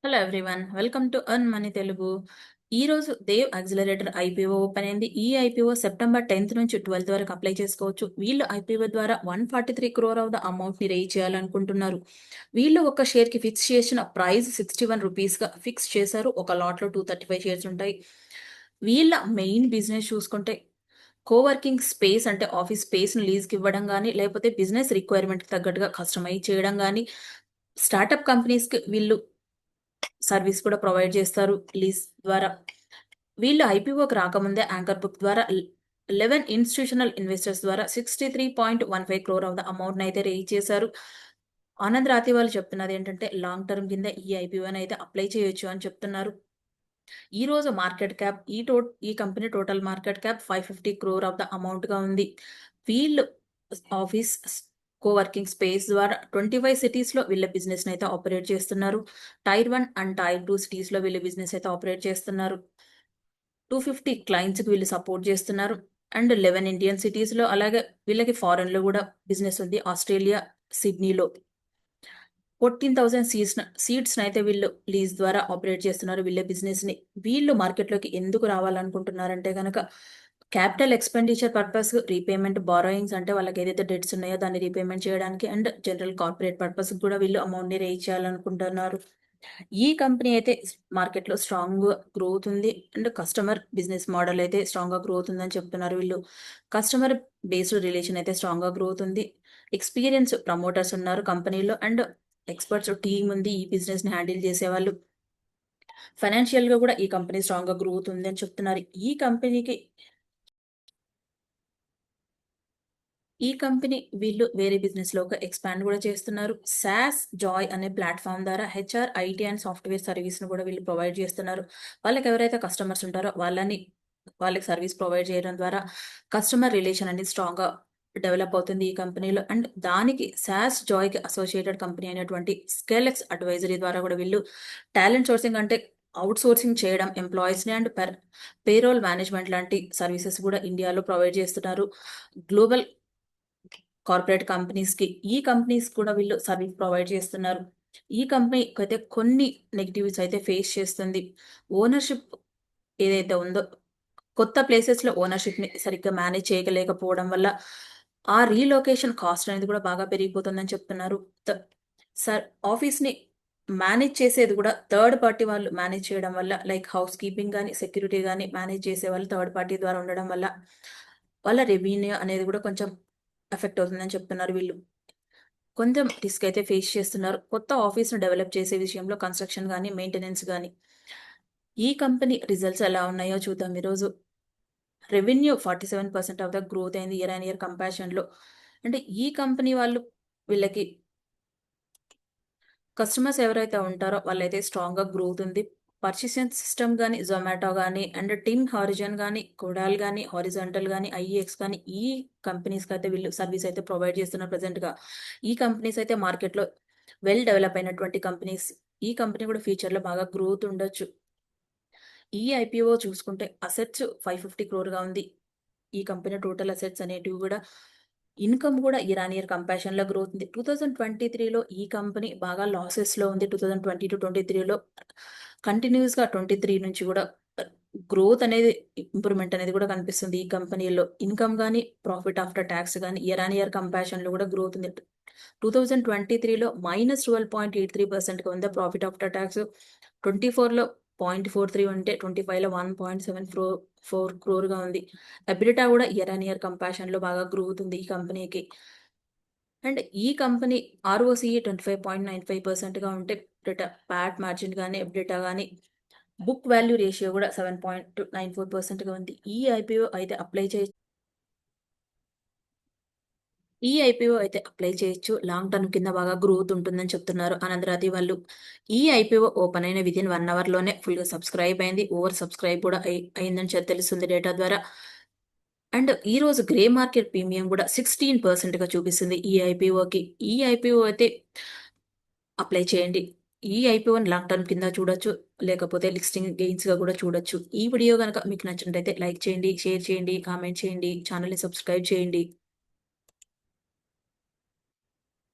Hello everyone. Welcome to earn money Telugu. ఈరోజు Dev accelerator IPO open అయింది. ఈ ఐపీఓ సెప్టెంబర్ 10th నుంచి 12th వరకు అప్లై చేసుకోవచ్చు. వీళ్ళు ఐపీఓ ద్వారా 143 crore ఆఫ్ ద అమౌంట్ ని రేజ్ చేయాలనుకుంటున్నారు. వీళ్ళు ఒక షేర్ కి ఫిక్స్ చేసిన ప్రైస్ 61 రూపీస్ గా ఫిక్స్ చేశారు. ఒక లాట్ లో 235 షేర్స్ ఉంటాయి. వీళ్ళ మెయిన్ బిజినెస్ చూసుకుంటే కోవర్కింగ్ స్పేస్ అంటే ఆఫీస్ స్పేస్ ని లీజ్ కి ఇవ్వడం కానీ, లేకపోతే బిజినెస్ రిక్వైర్మెంట్ కి తగ్గట్టుగా కస్టమైజ్ చేయడం కానీ, స్టార్టప్ కంపెనీస్ కి వీళ్ళు సర్వీస్ కూడా ప్రొవైడ్ చేస్తారు లీజ్ ద్వారా. వీళ్ళు ఐపీఓకి రాకముందే యాంకర్ బుక్ ద్వారా 11 ఇన్స్టిట్యూషనల్ ఇన్వెస్టర్స్ ద్వారా 63.15 crore ఆఫ్ ద అమౌంట్ అయితే రేజ్ చేశారు. ఆనంద్ రాతి వాళ్ళు చెప్తున్నది ఏంటంటే లాంగ్ టర్మ్ కింద ఈ ఐపీఓని అయితే అప్లై చేయొచ్చు అని చెప్తున్నారు. ఈ రోజు మార్కెట్ క్యాప్ ఈ company total market cap 550 crore of the amount గా ఉంది. వీళ్ళు ఆఫీస్ కోవర్కింగ్ స్పేస్ ద్వారా 25 సిటీస్ లో వీళ్ళ బిజినెస్ అయితే ఆపరేట్ చేస్తున్నారు. టైర్ 1 అండ్ టైర్ 2 సిటీస్ లో వీళ్ళ బిజినెస్ అయితే ఆపరేట్ చేస్తున్నారు. 250 క్లయింట్స్ కి వీళ్ళు సపోర్ట్ చేస్తున్నారు. అండ్ 11 ఇండియన్ సిటీస్ లో, అలాగే వీళ్ళకి ఫారెన్ లో కూడా బిజినెస్ ఉంది. ఆస్ట్రేలియా సిడ్నీలో 14,000 సీట్స్ అయితే వీళ్ళు లీజ్ ద్వారా ఆపరేట్ చేస్తున్నారు వీళ్ళ బిజినెస్ ని. వీళ్ళు మార్కెట్లోకి ఎందుకు రావాలనుకుంటున్నారంటే కనుక capital expenditure purpose, repayment, borrowings అంటే వాళ్ళకి ఏదైతే డెట్స్ ఉన్నాయో దాన్ని రీపేమెంట్ చేయడానికి, అండ్ జనరల్ కార్పొరేట్ పర్పస్ కూడా వీళ్ళు అమౌంట్ ని రేజ్ చేయాలనుకుంటున్నారు. ఈ కంపెనీ అయితే మార్కెట్ లో స్ట్రాంగ్ గ్రోత్ ఉంది. అండ్ కస్టమర్ బిజినెస్ మోడల్ అయితే స్ట్రాంగ్ గా గ్రోత్ ఉందని చెప్తున్నారు వీళ్ళు. కస్టమర్ బేస్డ్ రిలేషన్ అయితే స్ట్రాంగ్ గా గ్రోత్ ఉంది. ఎక్స్పీరియన్స్ ప్రమోటర్స్ ఉన్నారు కంపెనీలో, అండ్ ఎక్స్పర్ట్స్ టీమ్ ఉంది ఈ బిజినెస్ ని హ్యాండిల్ చేసేవాళ్ళు. ఫైనాన్షియల్ గా కూడా ఈ కంపెనీ స్ట్రాంగ్ గా గ్రోత్ ఉంది అని చెప్తున్నారు. ఈ కంపెనీ వీళ్ళు వేరే బిజినెస్ లో ఎక్స్పాండ్ కూడా చేస్తున్నారు. సాస్ జాయ్ అనే ప్లాట్ఫామ్ ద్వారా HR, IT and software service ను కూడా వీళ్ళు ప్రొవైడ్ చేస్తున్నారు. వాళ్ళకి ఎవరైతే కస్టమర్స్ ఉంటారో వాళ్ళకి సర్వీస్ ప్రొవైడ్ చేయడం ద్వారా కస్టమర్ రిలేషన్ అనేది స్ట్రాంగ్ గా డెవలప్ అవుతుంది ఈ కంపెనీలో. అండ్ దానికి సాస్ జాయ్ కి అసోసియేటెడ్ కంపెనీ అయినటువంటి స్కేలెక్స్ అడ్వైజరీ ద్వారా కూడా వీళ్ళు టాలెంట్ సోర్సింగ్ అంటే అవుట్ సోర్సింగ్ చేయడం ఎంప్లాయీస్ ని, అండ్ పేరోల్ మేనేజ్మెంట్ లాంటి సర్వీసెస్ కూడా ఇండియాలో ప్రొవైడ్ చేస్తున్నారు. గ్లోబల్ కార్పొరేట్ కంపెనీస్ కి ఈ కంపెనీస్ కూడా వీళ్ళు సర్వీస్ ప్రొవైడ్ చేస్తున్నారు. ఈ కంపెనీ అయితే కొన్ని నెగిటివ్స్ అయితే ఫేస్ చేస్తుంది. ఓనర్షిప్ ఏదైతే ఉందో, కొత్త ప్లేసెస్ లో ఓనర్షిప్ ని సరిగ్గా మేనేజ్ చేయలేకపోవడం వల్ల ఆ రీలొకేషన్ కాస్ట్ అనేది కూడా బాగా పెరిగిపోతుందని చెప్తున్నారు. త- సార్ ఆఫీస్ ని మేనేజ్ చేసేది కూడా థర్డ్ పార్టీ వాళ్ళు మేనేజ్ చేయడం వల్ల, లైక్ హౌస్ కీపింగ్ కానీ, సెక్యూరిటీ కానీ మేనేజ్ చేసే వాళ్ళు థర్డ్ పార్టీ ద్వారా ఉండడం వల్ల వాళ్ళ రెవెన్యూ అనేది కూడా కొంచెం ఎఫెక్ట్ అవుతుందని చెప్తున్నారు వీళ్ళు. కొంచెం రిస్క్ అయితే ఫేస్ చేస్తున్నారు కొత్త ఆఫీస్ ను డెవలప్ చేసే విషయంలో, కన్స్ట్రక్షన్ కానీ, మెయింటెనెన్స్ కానీ. ఈ కంపెనీ రిజల్ట్స్ ఎలా ఉన్నాయో చూద్దాం ఈరోజు. రెవెన్యూ 47% ఆఫ్ ద గ్రోత్ అయింది ఇయర్ అండ్ ఇయర్ కంపారిజన్ లో. అంటే ఈ కంపెనీ వాళ్ళు వీళ్ళకి కస్టమర్స్ ఎవరైతే ఉంటారో వాళ్ళైతే స్ట్రాంగ్ గా గ్రోత్ ఉంది. పర్చేసింగ్ సిస్టమ్ కానీ, జొమాటో కానీ, అండ్ టిమ్ హారిజన్ కానీ, కోడాల్ కానీ, హారిజాంటల్ కానీ, ఐఈఎక్స్ కానీ, ఈ కంపెనీస్ కి అయితే వీళ్ళు సర్వీస్ అయితే ప్రొవైడ్ చేస్తున్నారు ప్రెసెంట్ గా. ఈ కంపెనీస్ అయితే మార్కెట్ లో వెల్ డెవలప్ అయినటువంటి కంపెనీస్. ఈ కంపెనీ కూడా ఫ్యూచర్ లో బాగా గ్రోత్ ఉండొచ్చు. ఈ ఐపీఓ చూసుకుంటే అసెట్స్ 550 crore గా ఉంది. ఈ కంపెనీ టోటల్ అసెట్స్ అనేటివి కూడా, ఇన్కమ్ కూడా ఇయర్ ఆన్ ఇయర్ కంపారిజన్ లో గ్రోత్ ఉంది. 2023లో ఈ కంపెనీ బాగా లాసెస్ లో ఉంది. 2020 to 2023లో కంటిన్యూస్ గా 23 నుంచి కూడా గ్రోత్ అనేది, ఇంప్రూవ్మెంట్ అనేది కూడా కనిపిస్తుంది ఈ కంపెనీలో. ఇన్కమ్ కానీ, ప్రాఫిట్ ఆఫ్టర్ ట్యాక్స్ కానీ ఇయర్ ఆన్ ఇయర్ కంపారిజన్ లో కూడా గ్రోత్ ఉంది. 2023లో -12.83% గా ఉంది ప్రాఫిట్ ఆఫ్టర్ ట్యాక్స్. 24లో 0.43 ఉంటే 25లో 1.74 గా ఉంది. ఎబిలిటా కూడా ఇయర్ ఆన్ ఇయర్ కంపారిజన్ లో బాగా గ్రోత్ ఉంది ఈ కంపెనీకి. అండ్ ఈ కంపెనీ ఆర్ఓసిఈ 25.95% గా ఉంటే, ప్యాట్ మార్జిన్ కానీ, ఎబిలిటా కానీ, బుక్ వాల్యూ రేషియో కూడా 7.94% గా ఉంది. ఈ ఐపీఓ అయితే అప్లై చేయొచ్చు. లాంగ్ టర్మ్ కింద బాగా గ్రోత్ ఉంటుందని చెప్తున్నారు ఆనందరాతి వాళ్ళు. ఈ ఐపీఓ ఓపెన్ అయిన వితిన్ 1 hour లోనే ఫుల్ గా సబ్స్క్రైబ్ అయింది. ఓవర్ సబ్స్క్రైబ్ కూడా అయిందని తెలుస్తుంది డేటా ద్వారా. అండ్ ఈ రోజు గ్రే మార్కెట్ ప్రీమియం కూడా 16% గా చూపిస్తుంది ఈ ఐపీఓకి. ఈ ఐపీఓ అయితే అప్లై చేయండి. ఈ ఐపీఓని లాంగ్ టర్మ్ కింద చూడొచ్చు, లేకపోతే లిస్టింగ్ గెయిన్స్ గా కూడా చూడొచ్చు. ఈ వీడియో కనుక మీకు నచ్చినట్లయితే లైక్ చేయండి, షేర్ చేయండి, కామెంట్ చేయండి, ఛానల్ ని సబ్స్క్రైబ్ చేయండి.